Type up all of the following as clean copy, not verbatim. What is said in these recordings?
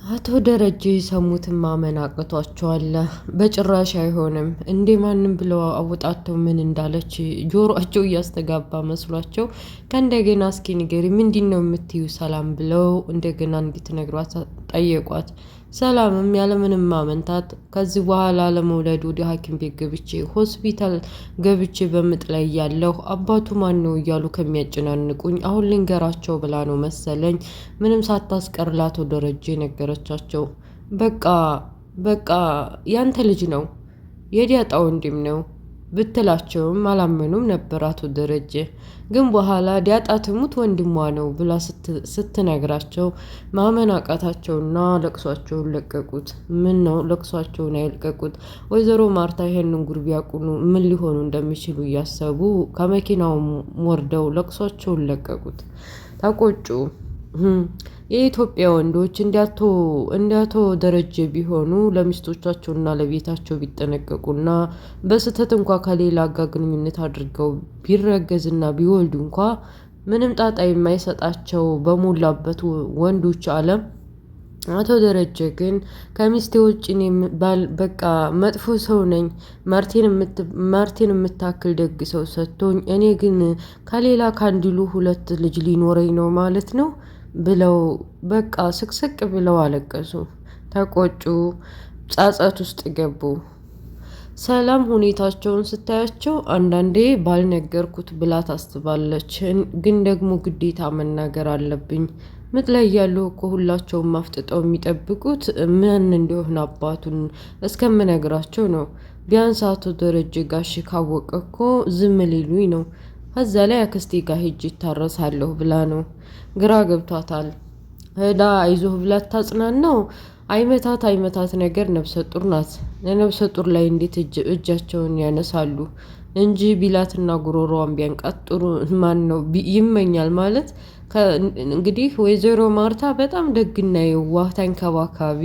አቶ ደረጀ የሰሙትን ማመን አቅቷቸዋል። በጭራሽ አይሆንም እንዴ ማንም ብለው አወጣተው ምን እንዳለች ጆሮአቸው እያስተጋባ መስሏቸው ከእንደገና እስኪ ንገሪ ምንድነው የምትዩ ሰላም ብለው እንደገና እንድትነግሯት ጠየቋት። ሰላምም ያለምንም ማመንታት ከዚህ በኋላ ለመውለድ ወደ ሐኪም ቤት ገብቼ ሆስፒታል ገብቼ በምጥ ላይ ያለሁ አባቱ ማን ነው እያሉ ከሚያጨናንቁኝ አሁን ልንገራቸው ብላ ነው መሰለኝ ምንም ሳታስቀር ለአቶ ደረጀ ነገረቻቸው። በቃ በቃ ያንተ ልጅ ነው የዲያጣ ወንድም ነው ብትላቸውም አላመኑም ነበር። አቶ ደረጀ ግን በኋላ ዲያጣ ትሙት ወንድሟ ነው ብላ ስትነግራቸው ማመን አቃታቸውና ለቅሷቸውን ለቀቁት። ምን ነው ለቅሷቸውን አይልቀቁት? ወይዘሮ ማርታ ይሄንን ጉር ቢያውቁ ምን ሊሆኑ እንደሚችሉ እያሰቡ ከመኪናው ወርደው ለቅሷቸውን ለቀቁት። ተቆጩ። የኢትዮጵያ ወንዶች እንዲያቶ ደረጀ ቢሆኑ ለሚስቶቻቸውና ለቤታቸው ቢጠነቀቁና በስህተት እንኳ ከሌላ ጋር ግንኙነት አድርገው ቢረገዝና ቢወልዱ እንኳ ምንም ጣጣ የማይሰጣቸው በሞላበት ወንዶች ዓለም አቶ ደረጀ ግን ከሚስቴ ውጭ በቃ መጥፎ ሰው ነኝ፣ ማርቲን የምታክል ደግ ሰው ሰጥቶኝ እኔ ግን ከሌላ ካንዲሉ 2 ልጅ ሊኖረኝ ነው ማለት ነው ብለው በቃ ስቅስቅ ብለው አለቀሱ። ተቆጩ። ጸጸት ውስጥ ገቡ። ሰላም ሁኔታቸውን ስታያቸው አንዳንዴ ባልነገርኩት ብላ ታስባለች። ግን ደግሞ ግዴታ መናገር አለብኝ። ምጥ ላይ ያሉ እኮ ሁላቸውም አፍጥጠው የሚጠብቁት ምን እንደሆነ አባቱን እስከምነግራቸው ነው። ቢያንስ አቶ ደረጀ ጋሽ ካወቀ እኮ ዝም ሊሉኝ ነው። ከዛ ላይ አክስቴ ጋር ሄጄ ይታረሳለሁ ብላ ነው። ግራ ገብቷታል። ሄዳ አይዞህ ብላ ታጽናናው። አይመታት ነገር ነፍሰ ጡር ናት። ለነፍሰ ጡር ላይ እንዴት እጃቸውን ያነሳሉ እንጂ ቢላትና ጉሮሮዋን ቢያንቃት ጥሩ ማን ነው ይመኛል ማለት። እንግዲህ ወይዘሮ ማርታ በጣም ደግና የዋህ ተንከባካቢ፣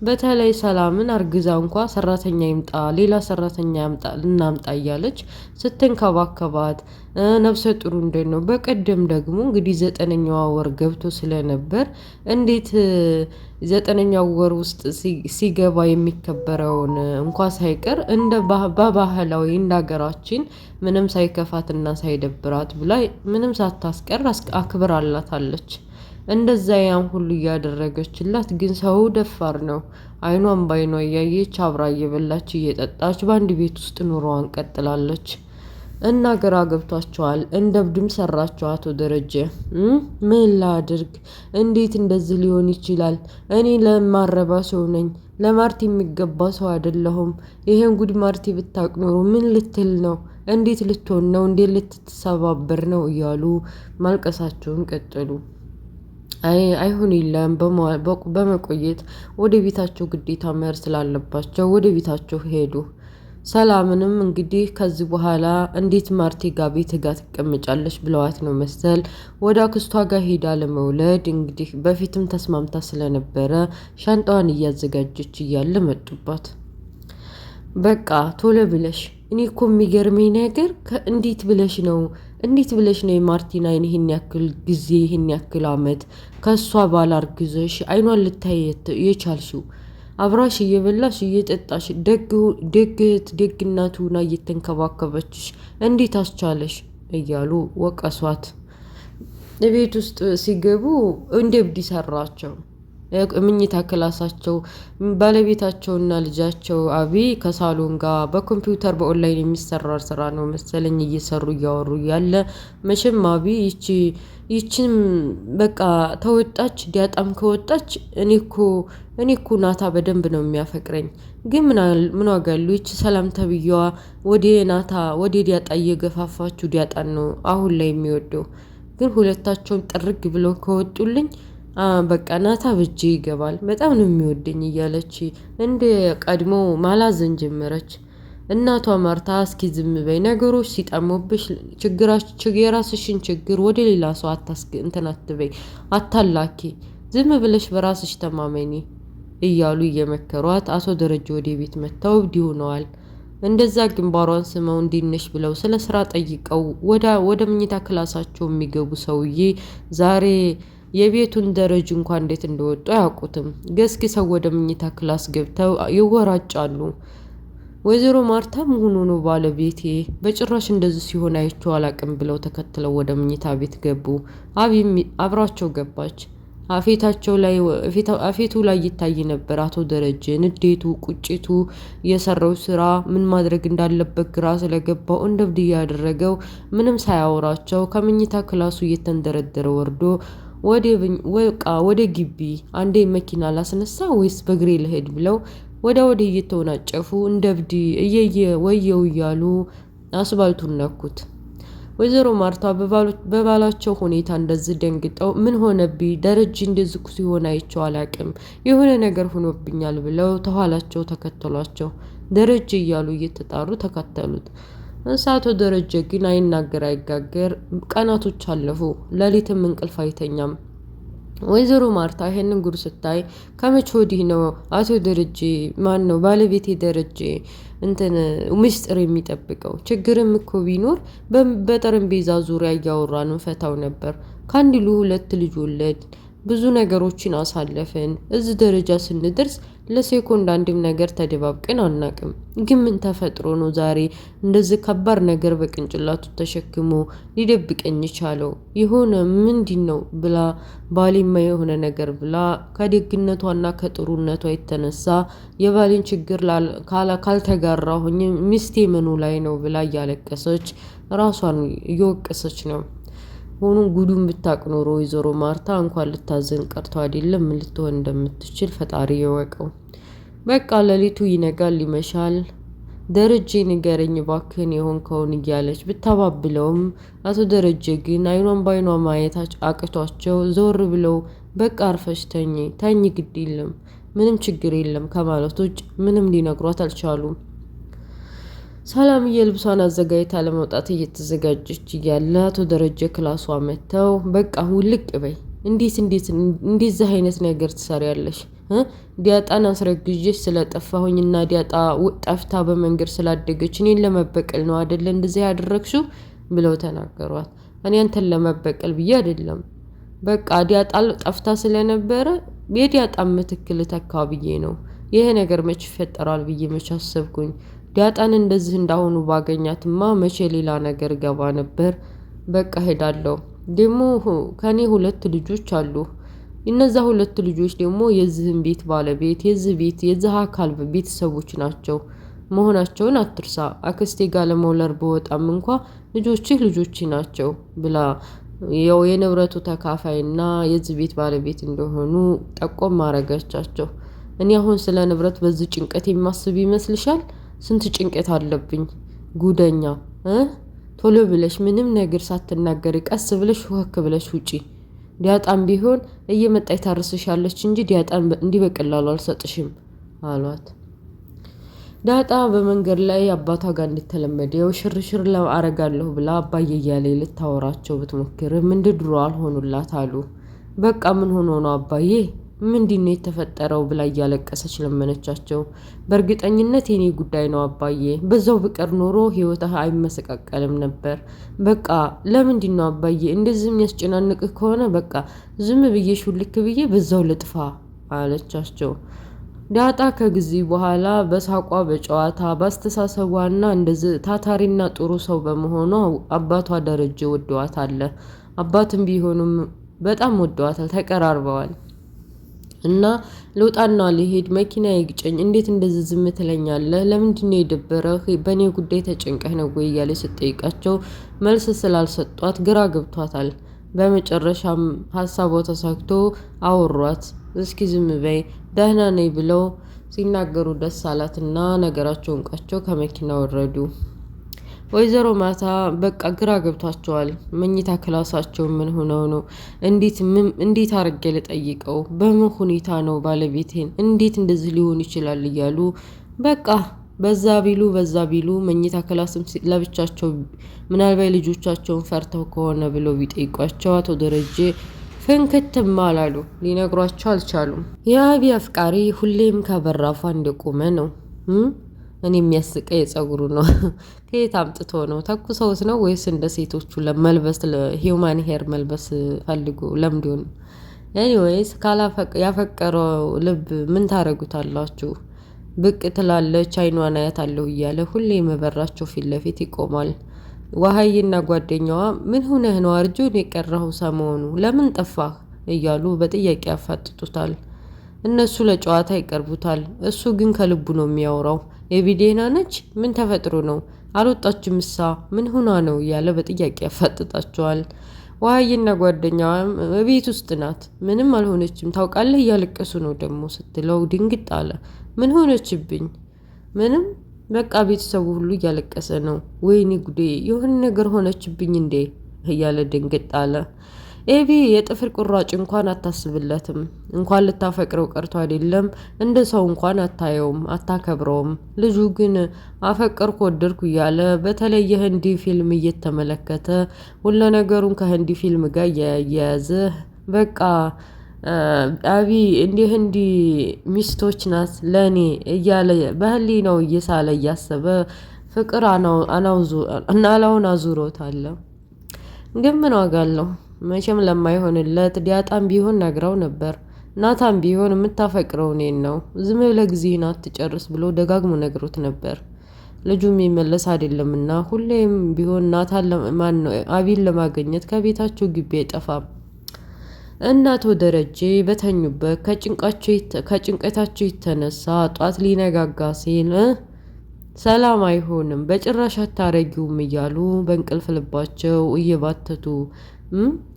በተለይ ሰላምን አርግዛ እንኳ ሰራተኛ ይምጣ ሌላ ሰራተኛ እናምጣ እያለች ስትንከባከባት ነፍሰ ጥሩ እንዴት ነው። በቀደም ደግሞ እንግዲህ 9ኛዋ ወር ገብቶ ስለነበር እንዴት 9ኛው ወር ውስጥ ሲገባ የሚከበረውን እንኳ ሳይቀር እንደ በባህላዊ እንደ ሀገራችን ምንም ሳይከፋትና ሳይደብራት ብላ ምንም ሳታስቀር አክብራላታለች። እንደዛ ያን ሁሉ እያደረገችላት ግን ሰው ደፋር ነው። አይኗን ባይኗ እያየች አብራ እየበላች እየጠጣች በአንድ ቤት ውስጥ ኑሮዋን ቀጥላለች። እና ግራ ገብቷቸዋል። እንደ እብድም ሰራቸው። አቶ ደረጀ ምን ላድርግ? እንዴት እንደዚህ ሊሆን ይችላል? እኔ ለማረባ ሰው ነኝ፣ ለማርቲ የሚገባ ሰው አይደለሁም። ይሄን ጉድ ማርቲ ብታውቅ ኖሮ ምን ልትል ነው? እንዴት ልትሆን ነው? እንዴት ልትሰባበር ነው? እያሉ ማልቀሳቸውን ቀጠሉ። አይሁን የለም በመቆየት ወደ ቤታቸው ግዴታ መሄድ ስላለባቸው ወደ ቤታቸው ሄዱ። ሰላምንም እንግዲህ ከዚህ በኋላ እንዴት ማርቲ ጋር ቤት ጋር ትቀመጫለች ብለዋት ነው መሰል ወደ አክስቷ ጋር ሄዳ ለመውለድ እንግዲህ በፊትም ተስማምታ ስለነበረ ሻንጣዋን እያዘጋጀች እያለ መጡባት። በቃ ቶሎ ብለሽ እኔ እኮ የሚገርመኝ ነገር እንዴት ብለሽ ነው የማርቲን አይን ይህን ያክል ጊዜ ይህን ያክል አመት ከእሷ ባላርግዘሽ አይኗን ልታይ የቻልሽው? አብራሽ እየበላሽ እየጠጣሽ ደግት ደግናቱና እየተንከባከበችሽ እንዴት አስቻለሽ? እያሉ ወቀሷት። ቤት ውስጥ ሲገቡ እንደ እብድ ሰራቸው። ምኝታ ክላሳቸው ባለቤታቸውና ልጃቸው አቢ ከሳሎን ጋር በኮምፒውተር በኦንላይን የሚሰራ ስራ ነው መሰለኝ እየሰሩ እያወሩ ያለ መቼም አቢ ይቺን በቃ ተወጣች ዲያጣም ከወጣች እኔ እኮ ናታ በደንብ ነው የሚያፈቅረኝ። ግን ምን ዋጋ አለው? ይቺ ሰላም ተብዬዋ ወደ ናታ ወደ ዲያጣ እየገፋፋችሁ ዲያጣን ነው አሁን ላይ የሚወደው። ግን ሁለታቸውም ጥርግ ብለው ከወጡልኝ በቃ ናታ በጄ ይገባል፣ በጣም ነው የሚወደኝ እያለች እንደ ቀድሞ ማላዘን ጀመረች። እናቷ ማርታ እስኪ ዝም በይ፣ ነገሮች ሲጠሙብሽ የራስሽን ችግር ወደ ሌላ ሰው አትበይ፣ አታላኪ፣ ዝም ብለሽ በራስሽ ተማመኒ እያሉ እየመከሯት አቶ ደረጀ ወደ ቤት መጥተው እብድ ሆነዋል። እንደዛ ግንባሯን ስመው እንዲነሽ ብለው ስለ ስራ ጠይቀው ወደ መኝታ ክላሳቸው የሚገቡ ሰውዬ ዛሬ የቤቱን ደረጃ እንኳን እንዴት እንደወጡ አያውቁትም። ገስግሰው ወደ መኝታ ክላስ ገብተው ይወራጫሉ። ወይዘሮ ማርታ ሆኖ ነው ባለቤቴ በጭራሽ እንደዚህ ሲሆን አይቼው አላቅም ብለው ተከትለው ወደ መኝታ ቤት ገቡ። አቢም አብራቸው ገባች። አፌቱ ላይ ይታይ ነበር አቶ ደረጀ ንዴቱ፣ ቁጭቱ፣ የሰራው ስራ ምን ማድረግ እንዳለበት ግራ ስለገባው እንደ እብድ ያደረገው ምንም ሳያወራቸው ከመኝታ ክላሱ እየተንደረደረ ወርዶ ወደ ግቢ አንዴ መኪና ላስነሳ ወይስ በግሬ ልሄድ ብለው ወደ እየተወናጨፉ እንደ እብድ እየየ ወየው እያሉ አስባልቱን ነኩት። ወይዘሮ ማርታ በባላቸው ሁኔታ እንደዚህ ደንግጠው ምን ሆነብኝ ደረጀ እንደዚህ ሲሆን አይቼው አላቅም የሆነ ነገር ሆኖብኛል ብለው ተኋላቸው ተከተሏቸው። ደረጀ እያሉ እየተጣሩ ተከተሉት። አቶ ደረጀ ግን አይናገር አይጋገር። ቀናቶች አለፉ። ሌሊትም እንቅልፍ አይተኛም። ወይዘሮ ማርታ ይሄንን ጉድ ስታይ ከመቼ ወዲህ ነው አቶ ደረጀ ማን ነው ባለቤቴ ደረጀ ምስጢር የሚጠብቀው? ችግርም እኮ ቢኖር በጠረጴዛ ዙሪያ እያወራን እንፈታው ነበር። ከአንድ ሁለት ልጅ ወለድ ብዙ ነገሮችን አሳለፍን። እዚህ ደረጃ ስንደርስ ለሴኮንድ አንድም ነገር ተደባብቀን አናቅም። ግን ምን ተፈጥሮ ነው ዛሬ እንደዚህ ከባድ ነገር በቅንጭላቱ ተሸክሞ ሊደብቀኝ ቻለው? የሆነ ምንድነው ብላ ባሌማ የሆነ ነገር ብላ ከደግነቷና ከጥሩነቷ የተነሳ የባሌን ችግር ካልተጋራሁኝ ሚስቴ ምኑ ላይ ነው ብላ እያለቀሰች ራሷን እየወቀሰች ነው። ሆኖም ጉዱን ብታቅ ኖሮ ወይዘሮ ማርታ እንኳን ልታዘን ቀርቶ አይደለም ምን ልትሆን እንደምትችል ፈጣሪ ይወቀው። በቃ ሌሊቱ ይነጋል ይመሻል። ደረጀ ንገረኝ እባክህን የሆንከውን እያለች ብታባብለውም አቶ ደረጀ ግን አይኗን በአይኗ ማየት አቅቷቸው ዘወር ብለው በቃ አርፈሽ ተኝ ግድ የለም ምንም ችግር የለም ከማለት ውጭ ምንም ሊነግሯት አልቻሉም። ሰላምዬ ልብሷን አዘጋጅታ ለመውጣት እየተዘጋጀች እያለ አቶ ደረጀ ክላሷ መጥተው በቃ ውልቅ በይ እንደዚህ አይነት ነገር ትሰሪያለሽ? ዲያጣን አስረግዤሽ ስለጠፋሁኝና ዲያጣ ጠፍታ በመንገድ ስላደገች እኔን ለመበቀል ነው አይደለ እንደዚህ ያደረግሽው ብለው ተናገሯት። እኔ አንተን ለመበቀል ብዬ አይደለም በቃ ዲያጣ ጠፍታ ስለነበረ የዲያጣን ምትክ ልተካ ብዬ ነው። ይሄ ነገር መች ይፈጠራል ብዬ መች አሰብኩኝ። ዲያጣን እንደዚህ እንዳሁኑ ባገኛትማ መቼ ሌላ ነገር ገባ ነበር። በቃ ሄዳለሁ። ደግሞ ከኔ 2 ልጆች አሉ። እነዛ 2 ልጆች ደግሞ የዚህን ቤት ባለቤት የዚህ አካል ቤተሰቦች ናቸው መሆናቸውን አትርሳ። አክስቴ ጋር ለመውለድ በወጣም እንኳ ልጆች ናቸው ብላ የንብረቱ ተካፋይና የዚህ ቤት ባለቤት እንደሆኑ ጠቆም ማረጋቻቸው። እኔ አሁን ስለ ንብረት በዚህ ጭንቀት የማስብ ይመስልሻል? ስንት ጭንቀት አለብኝ። ጉደኛ ቶሎ ብለሽ ምንም ነገር ሳትናገሪ ቀስ ብለሽ ወክ ብለሽ ውጪ። ዲያጣም ቢሆን እየመጣች ታርስሻለች እንጂ ዲያጣን እንዲህ በቀላሉ አልሰጥሽም አሏት። ዳጣ በመንገድ ላይ አባቷ ጋር እንደተለመደው ሽርሽር አረጋለሁ ብላ አባዬ እያለ ልታወራቸው ብትሞክርም እንደ ድሮ አልሆኑላት አሉ። በቃ ምን ሆኖ ነው አባዬ ምንድነው የተፈጠረው ብላ እያለቀሰች ለመነቻቸው። በእርግጠኝነት የኔ ጉዳይ ነው አባዬ፣ በዛው ብቀር ኖሮ ህይወትህ አይመሰቃቀልም ነበር። በቃ ለምንድነው አባዬ እንደዚህ የሚያስጨናንቅህ ከሆነ በቃ ዝም ብዬ ሹልክ ብዬ በዛው ልጥፋ አለቻቸው። ዳጣ ከጊዜ በኋላ በሳቋ በጨዋታ በአስተሳሰቧና እንደዚህ ታታሪና ጥሩ ሰው በመሆኗ አባቷ ደረጀ ወደዋታል። አባትም ቢሆኑም በጣም ወደዋታል፣ ተቀራርበዋል። እና ልውጣና ልሄድ መኪና ይግጨኝ እንዴት እንደዚህ ዝም ትለኛለህ? ለምንድነው የደበረህ? በእኔ ጉዳይ ተጨንቀህ ነው ወይ እያለች ስትጠይቃቸው መልስ ስላልሰጧት ግራ ገብቷታል። በመጨረሻም ሀሳቧ ተሳክቶ አወሯት። እስኪ ዝም በይ ደህና ነኝ ብለው ሲናገሩ ደስ አላትና ነገራቸውን ቃቸው ከመኪና ወረዱ። ወይዘሮ ማታ በቃ ግራ ገብቷቸዋል። መኝታ ክላሳቸው ምን ሆነው ነው? እንዴት አርጌ ልጠይቀው? በምን ሁኔታ ነው ባለቤቴን እንዴት እንደዚህ ሊሆን ይችላል እያሉ በቃ በዛ ቢሉ መኝታ ክላስም ለብቻቸው ምናልባት ልጆቻቸውን ፈርተው ከሆነ ብለው ቢጠይቋቸው አቶ ደረጀ ፍንክትም አላሉ፣ ሊነግሯቸው አልቻሉም። የአቢ አፍቃሪ ሁሌም ከበራፏ እንደቆመ ነው። እኔ የሚያስቀ የጸጉሩ ነው። ከየት አምጥቶ ነው? ተኩሰውት ነው ወይስ እንደ ሴቶቹ ለመልበስ ሂውማን ሄር መልበስ ፈልጎ ለምንድን ነው? ኤኒዌይስ ያፈቀረው ልብ ምን ታረጉታላችሁ? ብቅ ትላለች አይኗን አያታለሁ እያለ ሁሌ መበራቸው ፊት ለፊት ይቆማል። ውሃዬና ጓደኛዋ ምን ሆነህ ነው አርጆን የቀረኸው ሰሞኑ ለምን ጠፋህ እያሉ በጥያቄ ያፋጥጡታል። እነሱ ለጨዋታ ይቀርቡታል፣ እሱ ግን ከልቡ ነው የሚያወራው። ኤቢዴና ነች? ምን ተፈጥሮ ነው? አልወጣችም እሳ ምን ሆና ነው እያለ በጥያቄ ያፋጥጣቸዋል። ውሃዬና ጓደኛዋ በቤት ውስጥ ናት፣ ምንም አልሆነችም ታውቃለህ፣ እያለቀሱ ነው ደግሞ ስትለው ድንግጥ አለ። ምን ሆነችብኝ? ምንም በቃ ቤተሰቡ ሁሉ እያለቀሰ ነው። ወይኔ ጉዴ የሆነ ነገር ሆነችብኝ እንዴ እያለ ድንግጥ አለ። ኤቢ የጥፍር ቁራጭ እንኳን አታስብለትም። እንኳን ልታፈቅረው ቀርቶ አይደለም እንደ ሰው እንኳን አታየውም፣ አታከብረውም። ልጁ ግን አፈቀርኩ ወደድኩ እያለ በተለይ የህንዲ ፊልም እየተመለከተ ሁሉ ነገሩን ከህንዲ ፊልም ጋር እያያያዘ በቃ አቢ እንደ ህንዲ ሚስቶች ናት ለእኔ እያለ በህሊናው እየሳለ እያሰበ ፍቅር አናላውን አዙሮታል። ግን ምን ዋጋ አለው? መቼም ለማይሆንለት ዲያጣም ቢሆን ነግረው ነበር። ናታን ቢሆን የምታፈቅረው እኔን ነው፣ ዝም ብለህ ጊዜህን አትጨርስ ብሎ ደጋግሞ ነግሮት ነበር። ልጁ የሚመለስ አይደለምና ሁሌም ቢሆን ናታን አቢን ለማግኘት ከቤታቸው ግቢ አይጠፋም። እናቶ ደረጀ በተኙበት ከጭንቀታቸው የተነሳ ጧት ሊነጋጋ ሲል ሰላም አይሆንም በጭራሽ አታረጊውም እያሉ በእንቅልፍ ልባቸው እየባተቱ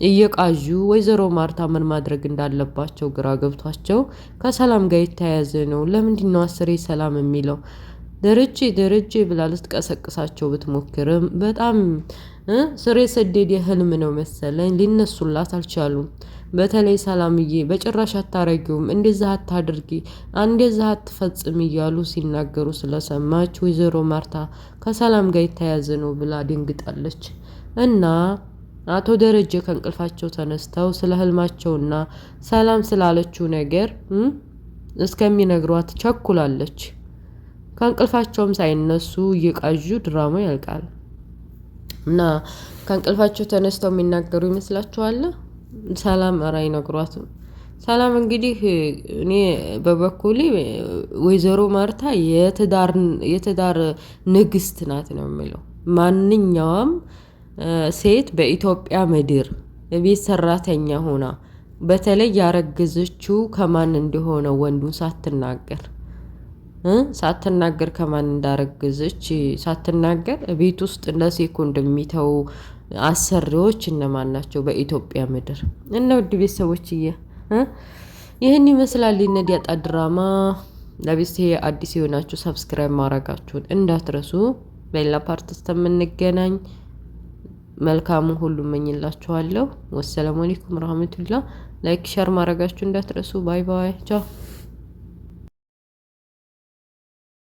እየቃዡ ወይዘሮ ማርታ ምን ማድረግ እንዳለባቸው ግራ ገብቷቸው ከሰላም ጋር የተያያዘ ነው። ለምንድን ነው አስሬ ሰላም የሚለው? ደረጀ ብላ ልትቀሰቅሳቸው ብትሞክርም በጣም ስር የሰደደ ህልም ነው መሰለኝ፣ ሊነሱላት አልቻሉም። በተለይ ሰላምዬ በጭራሽ አታረጊውም፣ እንደዛ አታድርጊ፣ እንደዛ አትፈጽም እያሉ ሲናገሩ ስለሰማች ወይዘሮ ማርታ ከሰላም ጋር የተያያዘ ነው ብላ ድንግጣለች። እና አቶ ደረጀ ከእንቅልፋቸው ተነስተው ስለ ህልማቸውና ሰላም ስላለችው ነገር እስከሚነግሯት ቸኩላለች። ከእንቅልፋቸውም ሳይነሱ እየቃዡ ድራማ ያልቃል። እና ከእንቅልፋቸው ተነስተው የሚናገሩ ይመስላችኋል? ሰላም ኧረ አይነግሯትም። ሰላም እንግዲህ እኔ በበኩሌ ወይዘሮ ማርታ የትዳር ንግስት ናት ነው የሚለው። ማንኛውም ሴት በኢትዮጵያ ምድር ቤት ሰራተኛ ሆና በተለይ ያረገዘችው ከማን እንደሆነ ወንዱን ሳትናገር ከማን እንዳረገዘች ሳትናገር ቤት ውስጥ ለሴኮንድ የሚተው አሰሪዎች እነማን ናቸው በኢትዮጵያ ምድር? እና ውድ ቤተሰቦችዬ ይህን ይመስላል የነ ዳጣ ድራማ። ለቤቴ አዲስ የሆናችሁ ሰብስክራይብ ማድረጋችሁን እንዳትረሱ። በሌላ ፓርት እስከምንገናኝ መልካሙን ሁሉ እመኝላችኋለሁ። ወሰላሙ አለይኩም ረህመቱላህ። ላይክ ሸር ማድረጋችሁ እንዳትረሱ። ባይ ባይ ቻው።